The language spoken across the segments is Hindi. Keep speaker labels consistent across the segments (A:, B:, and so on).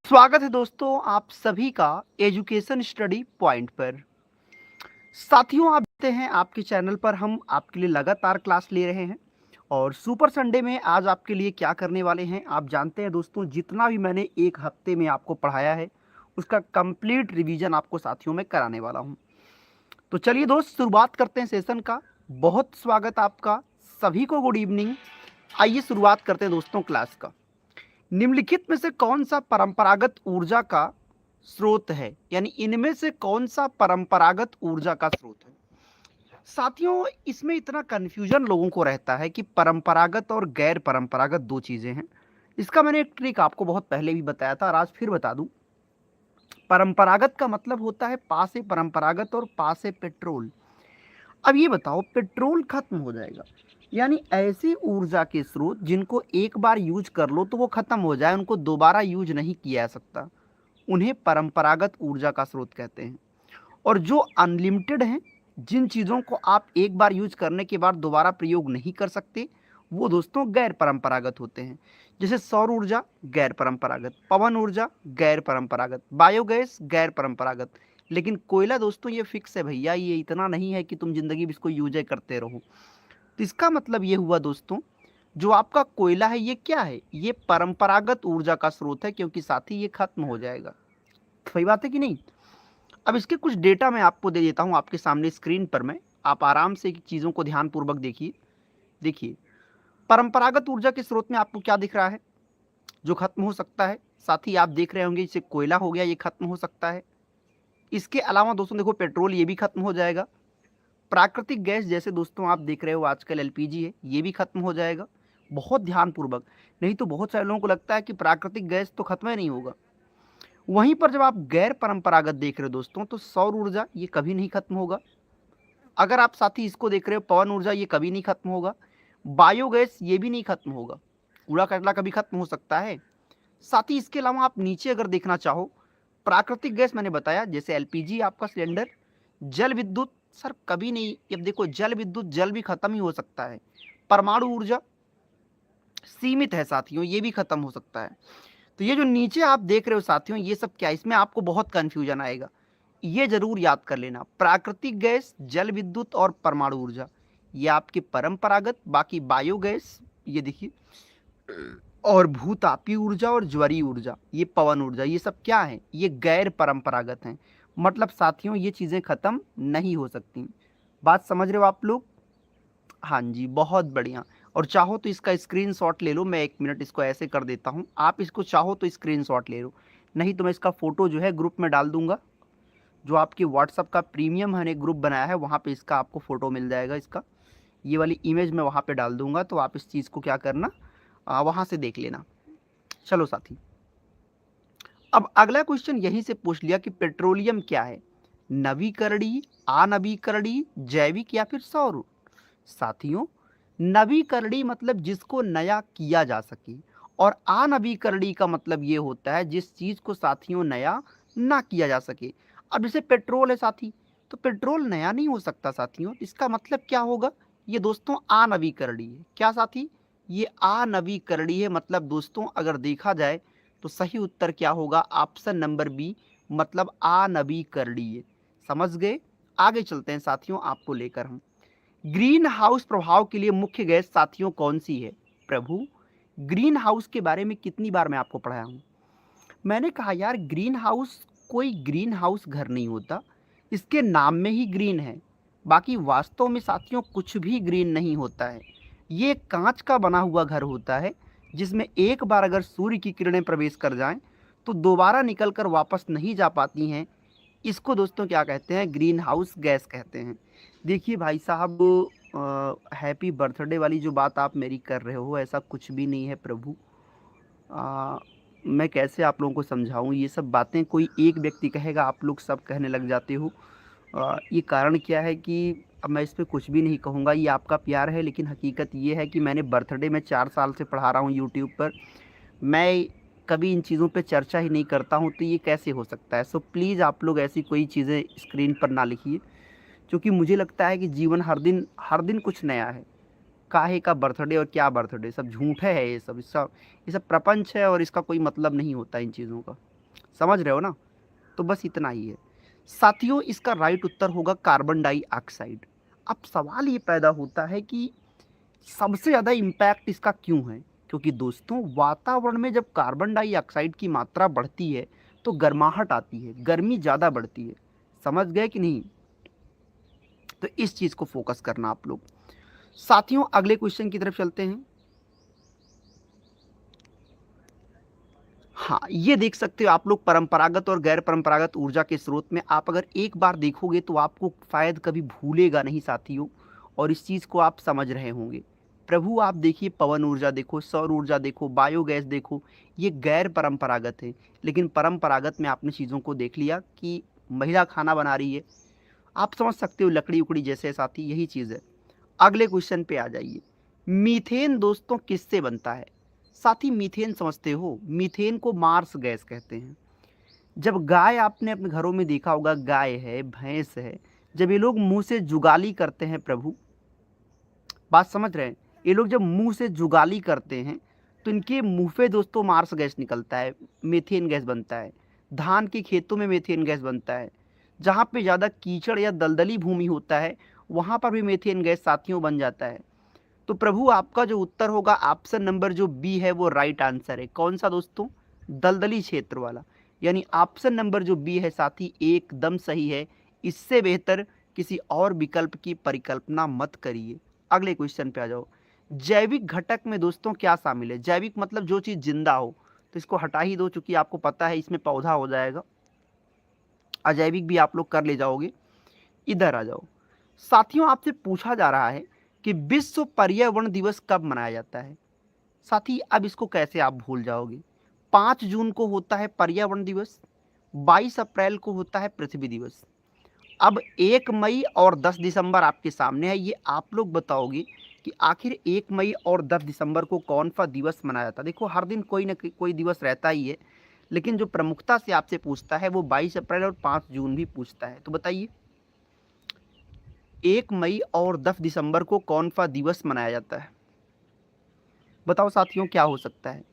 A: स्वागत है दोस्तों आप सभी का एजुकेशन स्टडी पॉइंट पर। साथियों आप देखते हैं आपके चैनल पर हम आपके लिए लगातार क्लास ले रहे हैं और सुपर संडे में आज आपके लिए क्या करने वाले हैं आप जानते हैं दोस्तों। जितना भी मैंने एक हफ्ते में आपको पढ़ाया है उसका कंप्लीट रिवीजन आपको साथियों में कराने वाला हूं। तो चलिए दोस्त शुरुआत करते हैं सेशन का। बहुत स्वागत आपका, सभी को गुड इवनिंग। आइए शुरुआत करते हैं दोस्तों क्लास का। निम्नलिखित में से कौन सा परंपरागत ऊर्जा का स्रोत है, यानी इनमें से कौन सा परंपरागत ऊर्जा का स्रोत है। साथियों इसमें इतना कंफ्यूजन लोगों को रहता है कि परंपरागत और गैर परंपरागत दो चीजें हैं। इसका मैंने एक ट्रिक आपको बहुत पहले भी बताया था और आज फिर बता दूं। परंपरागत का मतलब होता है पास से परंपरागत और पास से पेट्रोल। अब ये बताओ पेट्रोल खत्म हो जाएगा, यानी ऐसी ऊर्जा के स्रोत जिनको एक बार यूज कर लो तो वो खत्म हो जाए, उनको दोबारा यूज नहीं किया जा सकता, उन्हें परंपरागत ऊर्जा का स्रोत कहते हैं। और जो अनलिमिटेड हैं, जिन चीज़ों को आप एक बार यूज करने के बाद दोबारा प्रयोग नहीं कर सकते, वो दोस्तों गैर परंपरागत होते हैं। जैसे सौर ऊर्जा गैर परंपरागत, पवन ऊर्जा गैर परंपरागत, बायोगैस गैर परंपरागत। लेकिन कोयला दोस्तों ये फिक्स है भैया, ये इतना नहीं है कि तुम जिंदगी में इसको यूज करते रहो। तो इसका मतलब ये हुआ दोस्तों, जो आपका कोयला है ये क्या है, ये परंपरागत ऊर्जा का स्रोत है, क्योंकि साथ ही ये खत्म हो जाएगा। सही बात है कि नहीं। अब इसके कुछ डेटा मैं आपको दे देता हूं आपके सामने स्क्रीन पर। मैं आप आराम से चीज़ों को ध्यानपूर्वक देखिए। देखिए परंपरागत ऊर्जा के स्रोत में आपको क्या दिख रहा है जो खत्म हो सकता है। साथ ही आप देख रहे होंगे जैसे कोयला हो गया, ये खत्म हो सकता है। इसके अलावा दोस्तों देखो पेट्रोल, ये भी खत्म हो जाएगा। प्राकृतिक गैस जैसे दोस्तों आप देख रहे हो आजकल एलपीजी है, ये भी खत्म हो जाएगा। बहुत ध्यानपूर्वक, नहीं तो बहुत सारे लोगों को लगता है कि प्राकृतिक गैस तो खत्म ही नहीं होगा। वहीं पर जब आप गैर परंपरागत देख रहे हो दोस्तों, तो सौर ऊर्जा ये कभी नहीं खत्म होगा। अगर आप साथ ही इसको देख रहे हो पवन ऊर्जा, ये कभी नहीं खत्म होगा। बायोगैस ये भी नहीं खत्म होगा। कूड़ा कचरा कभी खत्म हो सकता है। साथ ही इसके अलावा आप नीचे अगर देखना चाहो, प्राकृतिक गैस मैंने बताया जैसे एलपीजी आपका सिलेंडर, जल विद्युत सर कभी नहीं। अब देखो जल विद्युत, जल भी खत्म ही हो सकता है। परमाणु ऊर्जा सीमित है साथियों, ये भी खत्म हो सकता है। तो ये जो नीचे आप देख रहे हो साथियों, ये सब क्या है, इसमें आपको बहुत कंफ्यूजन आएगा। ये जरूर याद कर लेना, प्राकृतिक गैस, जल विद्युत और परमाणु ऊर्जा ये आपके परंपरागत, बाकी बायोगैस ये देखिए, और भूतापीय ऊर्जा और ज्वरीय ऊर्जा, ये पवन ऊर्जा, ये सब क्या है, ये गैर परंपरागत हैं। मतलब साथियों ये चीजें खत्म नहीं हो सकती। बात समझ रहे हो आप लोग। हाँ जी बहुत बढ़िया। और चाहो तो इसका स्क्रीनशॉट ले लो, मैं एक मिनट इसको ऐसे कर देता हूँ, आप इसको चाहो तो स्क्रीनशॉट ले लो, नहीं तो मैं इसका फोटो जो है ग्रुप में डाल दूंगा। जो आपके व्हाट्सअप का प्रीमियम मैंने ग्रुप बनाया है वहाँ पे इसका आपको फोटो मिल जाएगा। इसका ये वाली इमेज मैं वहाँ पे डाल दूंगा, तो आप इस चीज़ को क्या करना, वहाँ से देख लेना। चलो साथी, अब अगला क्वेश्चन यहीं से पूछ लिया कि पेट्रोलियम क्या है, नवीकरणीय, अनवीकरणीय, जैविक या फिर सौर। साथियों नवीकरणीय मतलब जिसको नया किया जा सके, और अनवीकरणीय का मतलब ये होता है जिस चीज को साथियों नया ना किया जा सके। अब जैसे पेट्रोल है साथी, तो पेट्रोल नया नहीं हो सकता साथियों, इसका मतलब क्या होगा, ये दोस्तों अनवीकरणीय है। क्या साथी, ये अनवीकरणीय है। मतलब दोस्तों अगर देखा जाए तो सही उत्तर क्या होगा, ऑप्शन नंबर बी, मतलब अनवीकरणीय। समझ गए। आगे चलते हैं साथियों आपको लेकर हम। ग्रीन हाउस प्रभाव के लिए मुख्य गैस साथियों कौन सी है। प्रभु ग्रीन हाउस के बारे में कितनी बार मैं आपको पढ़ाया हूं। मैंने कहा यार ग्रीन हाउस कोई ग्रीन हाउस घर नहीं होता, इसके नाम में ही ग्रीन है। बाकी वास्तव में साथियों कुछ भी ग्रीन नहीं होता है। ये कांच का बना हुआ घर होता है, जिसमें एक बार अगर सूर्य की किरणें प्रवेश कर जाएं तो दोबारा निकल कर वापस नहीं जा पाती हैं। इसको दोस्तों क्या कहते हैं, ग्रीन हाउस गैस कहते हैं। देखिए भाई साहब, हैप्पी बर्थडे वाली जो बात आप मेरी कर रहे हो, ऐसा कुछ भी नहीं है प्रभु। मैं कैसे आप लोगों को समझाऊं, ये सब बातें कोई एक व्यक्ति कहेगा आप लोग सब कहने लग जाते हो। ये कारण क्या है कि अब मैं इस पर कुछ भी नहीं कहूँगा, ये आपका प्यार है, लेकिन हकीकत ये है कि मैंने बर्थडे में 4 साल से पढ़ा रहा हूँ यूट्यूब पर। मैं कभी इन चीज़ों पे चर्चा ही नहीं करता हूँ, तो ये कैसे हो सकता है। सो प्लीज़ आप लोग ऐसी कोई चीज़ें स्क्रीन पर ना लिखिए, क्योंकि मुझे लगता है कि जीवन हर दिन कुछ नया है। काहे का बर्थडे और क्या बर्थडे, सब झूठे है ये सब, इसका ये सब प्रपंच है और इसका कोई मतलब नहीं होता इन चीज़ों का। समझ रहे हो ना? तो बस इतना ही है साथियों। इसका राइट उत्तर होगा कार्बन डाइऑक्साइड। अब सवाल ये पैदा होता है कि सबसे ज़्यादा इम्पैक्ट इसका क्यों है? क्योंकि दोस्तों वातावरण में जब कार्बन डाइऑक्साइड की मात्रा बढ़ती है तो गर्माहट आती है, गर्मी ज़्यादा बढ़ती है। समझ गए कि नहीं? तो इस चीज़ को फोकस करना आप लोग। साथियों अगले क्वेश्चन की तरफ चलते हैं। हाँ, ये देख सकते हो आप लोग परंपरागत और गैर परंपरागत ऊर्जा के स्रोत में आप अगर एक बार देखोगे तो आपको शायद कभी भूलेगा नहीं साथियों, और इस चीज़ को आप समझ रहे होंगे। प्रभु आप देखिए, पवन ऊर्जा देखो, सौर ऊर्जा देखो, बायोगैस देखो, ये गैर परंपरागत है। लेकिन परंपरागत में आपने चीज़ों को देख लिया कि महिला खाना बना रही है, आप समझ सकते हो लकड़ी उकड़ी जैसे साथी, यही चीज़ है। अगले क्वेश्चन पे आ जाइए। मीथेन दोस्तों किससे बनता है? साथी मीथेन समझते हो? मीथेन को मार्स गैस कहते हैं। जब गाय, आपने अपने घरों में देखा होगा, गाय है, भैंस है, जब ये लोग मुंह से जुगाली करते हैं, प्रभु बात समझ रहे हैं, ये लोग जब मुंह से जुगाली करते हैं तो इनके मुंह पे दोस्तों मार्स गैस निकलता है, मीथेन गैस बनता है। धान के खेतों में मीथेन गैस बनता है। जहाँ पे ज़्यादा कीचड़ या दलदली भूमि होता है वहाँ पर भी मीथेन गैस साथियों बन जाता है। तो प्रभु आपका जो उत्तर होगा ऑप्शन नंबर जो बी है वो राइट आंसर है। कौन सा दोस्तों? दलदली क्षेत्र वाला। यानी ऑप्शन नंबर जो बी है साथी एकदम सही है। इससे बेहतर किसी और विकल्प की परिकल्पना मत करिए। अगले क्वेश्चन पे आ जाओ। जैविक घटक में दोस्तों क्या शामिल है? जैविक मतलब जो चीज़ जिंदा हो, तो इसको हटा ही दो चूंकि आपको पता है इसमें पौधा हो जाएगा। अजैविक भी आप लोग कर ले जाओगे। इधर आ जाओ साथियों, आपसे पूछा जा रहा है कि विश्व पर्यावरण दिवस कब मनाया जाता है? साथी अब इसको कैसे आप भूल जाओगे? 5 जून को होता है पर्यावरण दिवस, 22 अप्रैल को होता है पृथ्वी दिवस। अब 1 मई और 10 दिसंबर आपके सामने है, ये आप लोग बताओगे कि आखिर 1 मई और 10 दिसंबर को कौन सा दिवस मनाया जाता है। देखो हर दिन कोई ना कोई दिवस रहता ही है, लेकिन जो प्रमुखता से आपसे पूछता है वो 22 अप्रैल और 5 जून भी पूछता है। तो बताइए 1 मई और 10 दिसंबर को कौन सा दिवस मनाया जाता है? बताओ साथियों क्या हो सकता है?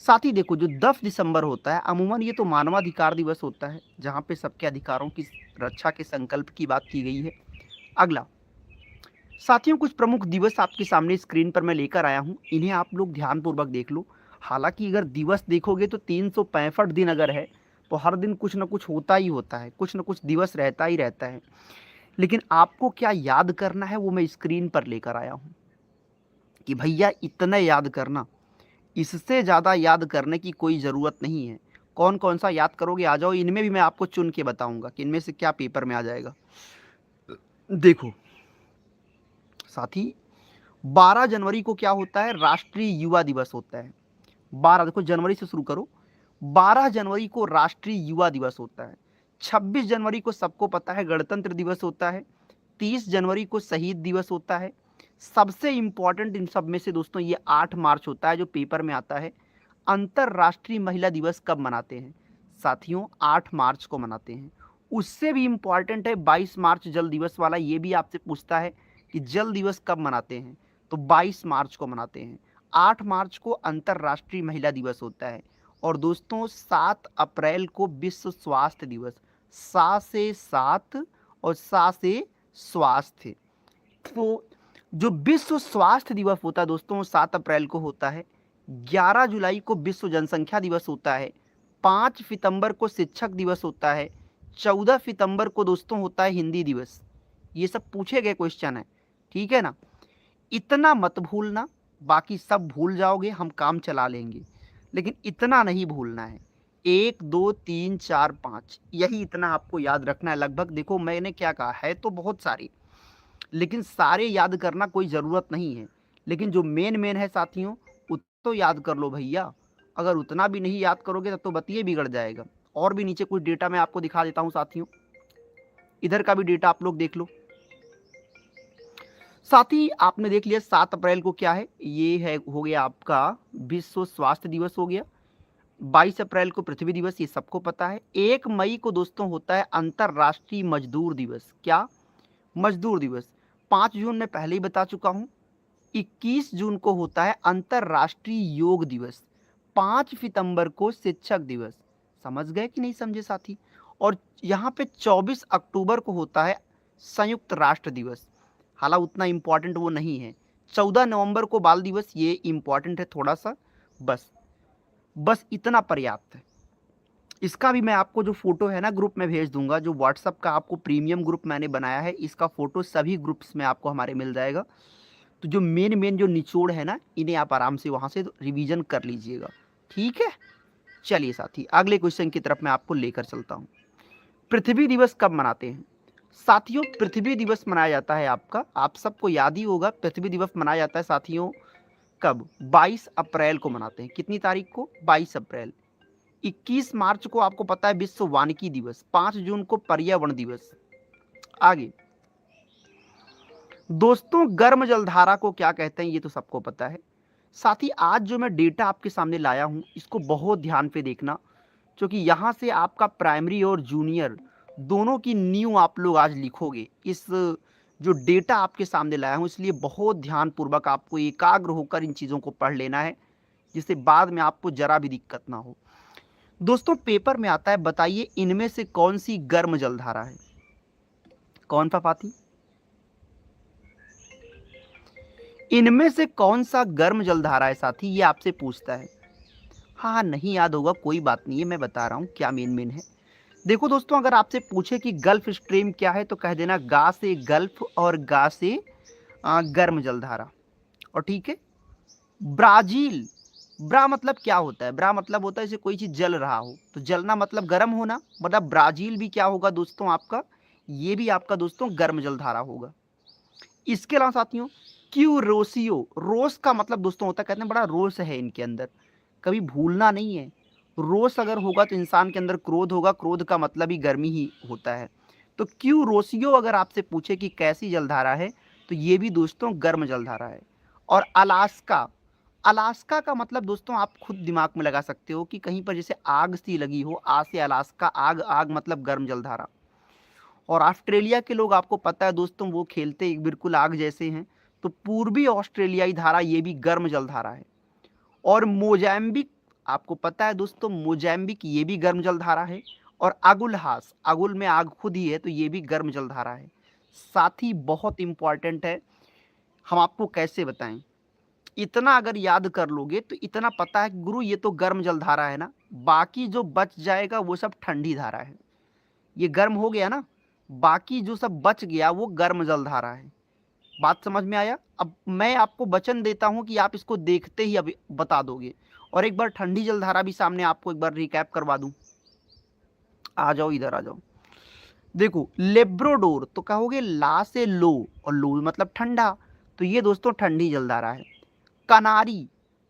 A: साथ ही देखो जो 10 दिसंबर होता है अमूमन ये तो मानवाधिकार दिवस होता है, जहाँ पे सबके अधिकारों की रक्षा के संकल्प की बात की गई है। अगला साथियों कुछ प्रमुख दिवस आपके सामने स्क्रीन पर मैं लेकर आया हूँ, इन्हें आप लोग ध्यानपूर्वक देख लो। हालांकि अगर दिवस देखोगे तो 365 दिन अगर है तो हर दिन कुछ ना कुछ होता ही होता है, कुछ ना कुछ दिवस रहता ही रहता है। लेकिन आपको क्या याद करना है वो मैं स्क्रीन पर लेकर आया हूँ कि भैया इतना याद करना, इससे ज़्यादा याद करने की कोई ज़रूरत नहीं है। कौन कौन सा याद करोगे आ जाओ, इनमें भी मैं आपको चुन के बताऊंगा कि इनमें से क्या पेपर में आ जाएगा। देखो साथी 12 जनवरी को क्या होता है? राष्ट्रीय युवा दिवस होता है। 12, देखो जनवरी से शुरू करो, 12 जनवरी को राष्ट्रीय युवा दिवस होता है। 26 जनवरी को सबको पता है गणतंत्र दिवस होता है। 30 जनवरी को शहीद दिवस होता है। सबसे इंपॉर्टेंट इन सब में से दोस्तों ये 8 मार्च होता है जो पेपर में आता है। अंतरराष्ट्रीय महिला दिवस कब मनाते हैं? साथियों 8 मार्च को मनाते हैं। उससे भी इंपॉर्टेंट है 22 मार्च जल दिवस वाला, ये भी आपसे पूछता है कि जल दिवस कब मनाते हैं, तो 22 मार्च को मनाते हैं। 8 मार्च को अंतरराष्ट्रीय महिला दिवस होता है। और दोस्तों 7 अप्रैल को विश्व स्वास्थ्य दिवस, सा से सात और सा से स्वास्थ्य। तो जो विश्व स्वास्थ्य दिवस होता है दोस्तों 7 अप्रैल को होता है। 11 जुलाई को विश्व जनसंख्या दिवस होता है। 5 सितंबर को शिक्षक दिवस होता है। 14 सितंबर को दोस्तों होता है हिंदी दिवस। ये सब पूछे गए क्वेश्चन है, ठीक है ना? इतना मत भूलना, बाकी सब भूल जाओगे हम काम चला लेंगे, लेकिन इतना नहीं भूलना है। 1 2 3 4 5 यही इतना आपको याद रखना है लगभग। देखो मैंने क्या कहा है तो बहुत सारी, लेकिन सारे याद करना कोई ज़रूरत नहीं है। लेकिन जो मेन मेन है साथियों तो याद कर लो भैया। अगर उतना भी नहीं याद करोगे तब तो बतिये बिगड़ जाएगा। और भी नीचे कुछ डेटा मैं आपको दिखा देता हूँ साथियों, इधर का भी डेटा आप लोग देख लो। साथ ही आपने देख लिया 7 अप्रैल को क्या है, ये है हो गया आपका विश्व स्वास्थ्य दिवस हो गया। 22 अप्रैल को पृथ्वी दिवस, ये सबको पता है। 1 मई को दोस्तों होता है अंतरराष्ट्रीय मजदूर दिवस। क्या? मजदूर दिवस। 5 जून में पहले ही बता चुका हूं। 21 जून को होता है अंतरराष्ट्रीय योग दिवस। 5 सितंबर को शिक्षक दिवस। समझ गए कि नहीं समझे साथी? और यहाँ पे 24 अक्टूबर को होता है संयुक्त राष्ट्र दिवस। हालांकि उतना इम्पोर्टेंट वो नहीं है। 14 नवंबर को बाल दिवस, ये इम्पोर्टेंट है थोड़ा सा। बस बस इतना पर्याप्त है। इसका भी मैं आपको जो फोटो है ना ग्रुप में भेज दूंगा। जो व्हाट्सअप का आपको प्रीमियम ग्रुप मैंने बनाया है, इसका फोटो सभी ग्रुप्स में आपको हमारे मिल जाएगा। तो जो मेन मेन जो निचोड़ है ना, इन्हें आप आराम से वहां से रिवीजन कर लीजिएगा। ठीक है, चलिए साथी अगले क्वेश्चन की तरफ मैं आपको लेकर चलता हूँ। पृथ्वी दिवस कब मनाते हैं साथियों? पृथ्वी दिवस मनाया जाता है आपका, आप सबको याद ही होगा, पृथ्वी दिवस मनाया जाता है साथियों कब? 22 अप्रैल को मनाते हैं। कितनी तारीख को? 22 अप्रैल। 21 मार्च को आपको पता है विश्व वानिकी दिवस। 5 जून को पर्यावरण दिवस। आगे दोस्तों, गर्म जलधारा को क्या कहते हैं ये तो सबको पता है। साथ ही आज जो मैं डेटा आपके सामने लाया हूं, इसको बहुत ध्यान पे देखना, क्योंकि यहां से आपका प्राइमरी और जूनियर दोनों की नींव आप लोग आज लिखोगे। इस जो डेटा आपके सामने लाया हूं, इसलिए बहुत ध्यान पूर्वक आपको एकाग्र होकर इन चीज़ों को पढ़ लेना है, जिससे बाद में आपको जरा भी दिक्कत ना हो। दोस्तों पेपर में आता है, बताइए इनमें से कौन सी गर्म जलधारा है? कौन पाती? इनमें से कौन सा गर्म जलधारा है साथी, ये आपसे पूछता है। हाँ, नहीं याद होगा कोई बात नहीं है, मैं बता रहा हूँ क्या मेन मेन है। देखो दोस्तों, अगर आपसे पूछे कि गल्फ स्ट्रीम क्या है, तो कह देना गा से गल्फ और गा से गर्म जलधारा। और ठीक है, ब्राजील, ब्रा मतलब क्या होता है? ब्रा मतलब होता है जैसे कोई चीज जल रहा हो, तो जलना मतलब गर्म होना, मतलब ब्राजील भी क्या होगा दोस्तों आपका? ये भी आपका दोस्तों गर्म जलधारा होगा। इसके अलावा साथियों, क्यूरोसियो, रोस का मतलब दोस्तों होता है, कहते हैं बड़ा रोष है इनके अंदर, कभी भूलना नहीं है। रोष अगर होगा तो इंसान के अंदर क्रोध होगा, क्रोध का मतलब ही गर्मी ही होता है। तो क्यूरोसियो अगर आपसे पूछे कि कैसी जलधारा है, तो ये भी दोस्तों गर्म जलधारा है। और अलास्का, अलास्का का मतलब दोस्तों आप खुद दिमाग में लगा सकते हो कि कहीं पर जैसे आग सी लगी हो, आ से अलास्का, आग, आग मतलब गर्म जलधारा। और ऑस्ट्रेलिया के लोग आपको पता है दोस्तों, वो खेलते बिल्कुल आग जैसे हैं, तो पूर्वी ऑस्ट्रेलियाई धारा ये भी गर्म जलधारा है। और मोजाम्बिक, आपको पता है दोस्तों मोजाम्बिक ये भी गर्म जलधारा है। और अगुलहास, अगुल में आग खुद ही है, तो ये भी गर्म जलधारा है। साथ ही बहुत इंपॉर्टेंट है, हम आपको कैसे बताएं, इतना अगर याद कर लोगे तो इतना पता है कि गुरु ये तो गर्म जलधारा है ना, बाकी जो बच जाएगा वो सब ठंडी धारा है। ये गर्म हो गया ना, बाकी जो सब बच गया वो गर्म जलधारा है। बात समझ में आया? अब मैं आपको वचन देता हूं कि आप इसको देखते ही अभी बता दोगे। और एक बार ठंडी जलधारा भी सामने आपको एक बार रिकैप करवा दूं। आ जाओ, इधर आ जाओ। देखो लेब्रोडोर, तो कहोगे ला से लो, और लो मतलब ठंडा, तो ये दोस्तों ठंडी जलधारा है। कनारी,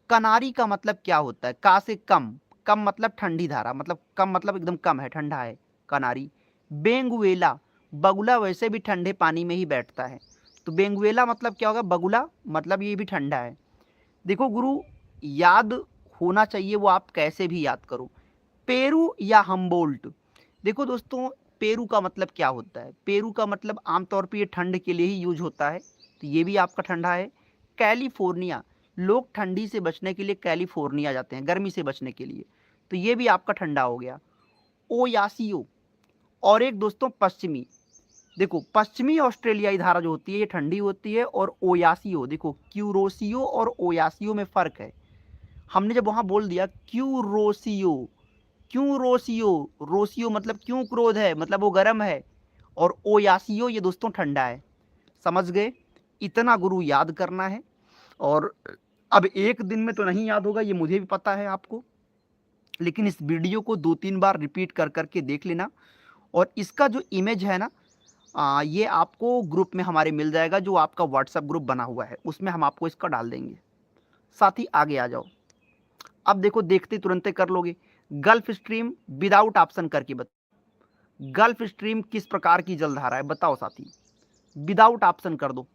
A: कनारी का मतलब क्या होता है? का से कम, कम मतलब ठंडी धारा, मतलब कम मतलब एकदम कम है, ठंडा है कनारी। बेंगुएला, बगुला वैसे भी ठंडे पानी में ही बैठता है, तो बेंगुएला मतलब क्या होगा? बगुला मतलब ये भी ठंडा है। देखो गुरु, याद होना चाहिए, वो आप कैसे भी याद करो। पेरू या हम्बोल्ट, देखो दोस्तों पेरू का मतलब क्या होता है? पेरू का मतलब आमतौर पर ये ठंड के लिए ही यूज होता है, तो ये भी आपका ठंडा है। कैलिफोर्निया, लोग ठंडी से बचने के लिए कैलिफोर्निया जाते हैं, गर्मी से बचने के लिए, तो ये भी आपका ठंडा हो गया। ओयासियो, और एक दोस्तों पश्चिमी, देखो पश्चिमी ऑस्ट्रेलियाई धारा जो होती है ये ठंडी होती है। और ओयासियो, देखो क्यूरोसियो और ओयासियो में फर्क है। हमने जब वहां बोल दिया क्यूरोसियो, क्यों रोसियो, रोसियो मतलब क्यों क्रोध है, मतलब वो गर्म है। और ओयासियो ये दोस्तों ठंडा है। समझ गए? इतना गुरु याद करना है। और अब एक दिन में तो नहीं याद होगा, ये मुझे भी पता है आपको, लेकिन इस वीडियो को 2-3 बार रिपीट कर करके देख लेना। और इसका जो इमेज है ना, ये आपको ग्रुप में हमारे मिल जाएगा, जो आपका व्हाट्सएप ग्रुप बना हुआ है, उसमें हम आपको इसका डाल देंगे। साथ ही आगे आ जाओ। अब देखो, देखते तुरंत कर लोगे। गल्फ स्ट्रीम विदाउट ऑप्शन करके बताओ, गल्फ स्ट्रीम किस प्रकार की जलधारा है? बताओ साथी, विदाउट ऑप्शन कर दो।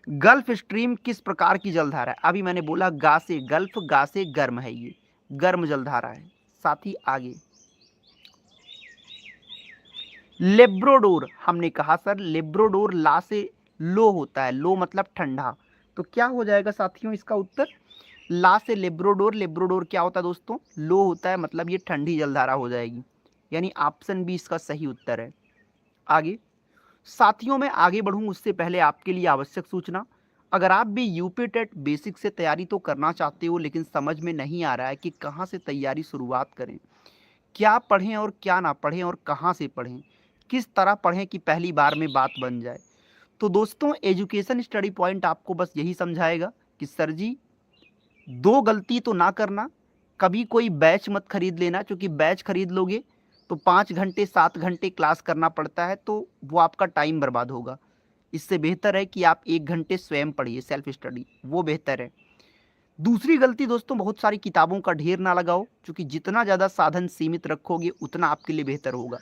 A: गल्फ स्ट्रीम किस प्रकार की जलधारा है? अभी मैंने बोला गा से गल्फ, गा से गर्म है, ये गर्म जलधारा है। साथी आगे, लेब्रोडोर, हमने कहा सर लेब्रोडोर ला से लो होता है, लो मतलब ठंडा, तो क्या हो जाएगा साथियों इसका उत्तर? ला से लेब्रोडोर, लेब्रोडोर क्या होता है दोस्तों, लो होता है, मतलब ये ठंडी जलधारा हो जाएगी, यानी ऑप्शन बी इसका सही उत्तर है। आगे साथियों, मैं आगे बढ़ूं उससे पहले आपके लिए आवश्यक सूचना, अगर आप भी यूपी टेट बेसिक से तैयारी तो करना चाहते हो लेकिन समझ में नहीं आ रहा है कि कहाँ से तैयारी शुरुआत करें, क्या पढ़ें और क्या ना पढ़ें और कहाँ से पढ़ें, किस तरह पढ़ें कि पहली बार में बात बन जाए, तो दोस्तों एजुकेशन स्टडी पॉइंट आपको बस यही समझाएगा कि सर जी दो गलती तो ना करना, कभी कोई बैच मत खरीद लेना, क्योंकि बैच खरीद लोगे तो 5 घंटे 7 घंटे क्लास करना पड़ता है, तो वो आपका टाइम बर्बाद होगा। इससे बेहतर है कि आप 1 घंटे स्वयं पढ़िए, सेल्फ स्टडी, वो बेहतर है। दूसरी गलती दोस्तों, बहुत सारी किताबों का ढेर ना लगाओ, क्योंकि जितना ज़्यादा साधन सीमित रखोगे उतना आपके लिए बेहतर होगा।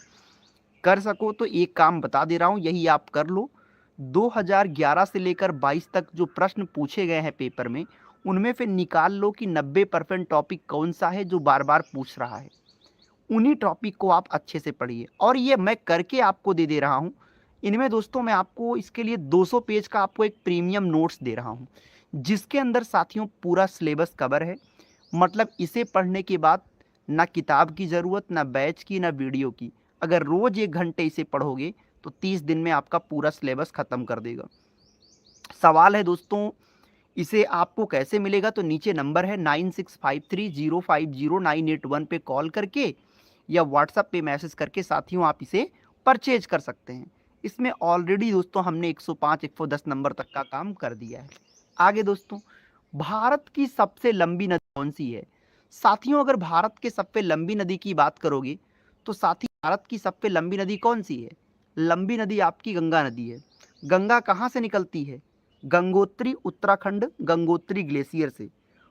A: कर सको तो एक काम बता दे रहा हूँ, यही आप कर लो। 2011 से लेकर 22 तक जो प्रश्न पूछे गए हैं पेपर में, उनमें फिर निकाल लो कि 90% टॉपिक कौन सा है जो बार बार पूछ रहा है, उन्हीं टॉपिक को आप अच्छे से पढ़िए। और ये मैं करके आपको दे रहा हूँ। इनमें दोस्तों मैं आपको इसके लिए 200 पेज का आपको एक प्रीमियम नोट्स दे रहा हूँ, जिसके अंदर साथियों पूरा सिलेबस कवर है। मतलब इसे पढ़ने के बाद ना किताब की ज़रूरत, ना बैच की, ना वीडियो की। अगर रोज़ 1 घंटे इसे पढ़ोगे तो 30 दिन में आपका पूरा सिलेबस ख़त्म कर देगा। सवाल है दोस्तों, इसे आपको कैसे मिलेगा, तो नीचे नंबर है 9653050981 पे कॉल करके या व्हाट्सएप पे मैसेज करके साथियों आप इसे परचेज कर सकते हैं। इसमें ऑलरेडी दोस्तों हमने 105 110 नंबर तक का काम कर दिया है। आगे दोस्तों, भारत की सबसे लंबी नदी कौन सी है। साथियों अगर भारत के सबसे लंबी नदी की बात करोगे तो साथी भारत की सबसे लंबी नदी कौन सी है, लंबी नदी आपकी गंगा नदी है। गंगा कहाँ से निकलती है, गंगोत्री उत्तराखंड गंगोत्री ग्लेशियर से,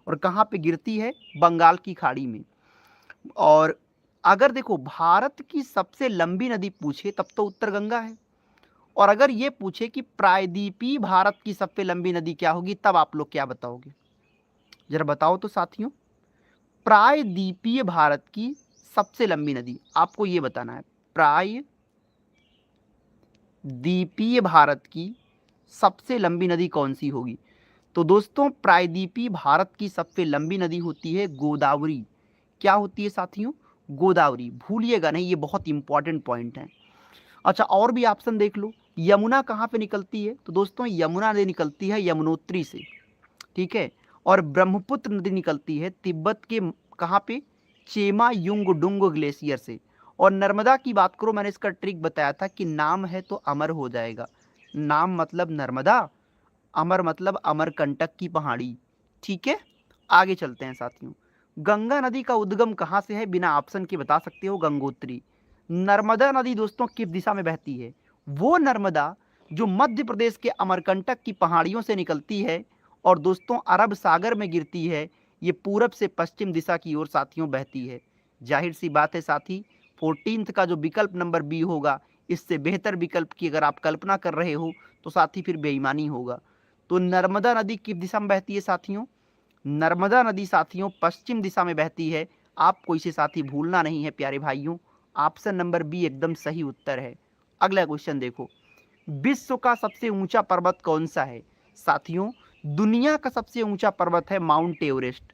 A: और कहाँ पे गिरती है, बंगाल की खाड़ी में। और अगर देखो भारत की सबसे लंबी नदी पूछे तब तो उत्तर गंगा है, और अगर ये पूछे कि प्रायद्वीपीय भारत की सबसे लंबी नदी क्या होगी, तब आप लोग क्या बताओगे, जरा बताओ तो साथियों। प्रायद्वीपीय भारत की सबसे लंबी नदी आपको ये बताना है, प्रायद्वीपीय भारत की सबसे लंबी नदी कौन सी होगी। तो दोस्तों प्रायद्वीपीय भारत की सबसे लंबी नदी होती है गोदावरी। क्या होती है साथियों, गोदावरी, भूलिएगा नहीं, ये बहुत इंपॉर्टेंट पॉइंट है। अच्छा और भी ऑप्शन देख लो, यमुना कहाँ पे निकलती है, तो दोस्तों यमुना नदी निकलती है यमुनोत्री से, ठीक है। और ब्रह्मपुत्र नदी निकलती है तिब्बत के कहाँ पे, चेमा युंगडुंग ग्लेशियर से। और नर्मदा की बात करो, मैंने इसका ट्रिक बताया था कि नाम है तो अमर हो जाएगा, नाम मतलब नर्मदा, अमर मतलब अमरकंटक की पहाड़ी, ठीक है। आगे चलते हैं साथियों, गंगा नदी का उद्गम कहाँ से है, बिना ऑप्शन के बता सकते हो, गंगोत्री। नर्मदा नदी दोस्तों किस दिशा में बहती है, वो नर्मदा जो मध्य प्रदेश के अमरकंटक की पहाड़ियों से निकलती है और दोस्तों अरब सागर में गिरती है, ये पूरब से पश्चिम दिशा की ओर साथियों बहती है। जाहिर सी बात है साथी, 14th का जो विकल्प नंबर बी होगा, इससे बेहतर विकल्प की अगर आप कल्पना कर रहे हो तो साथी फिर बेईमानी होगा। तो नर्मदा नदी किस दिशा में बहती है साथियों, नर्मदा नदी साथियों पश्चिम दिशा में बहती है। आपको इसे साथी भूलना नहीं है प्यारे भाइयों, ऑप्शन नंबर बी एकदम सही उत्तर है। अगला क्वेश्चन देखो, विश्व का सबसे ऊंचा पर्वत कौन सा है। साथियों दुनिया का सबसे ऊंचा पर्वत है माउंट एवरेस्ट,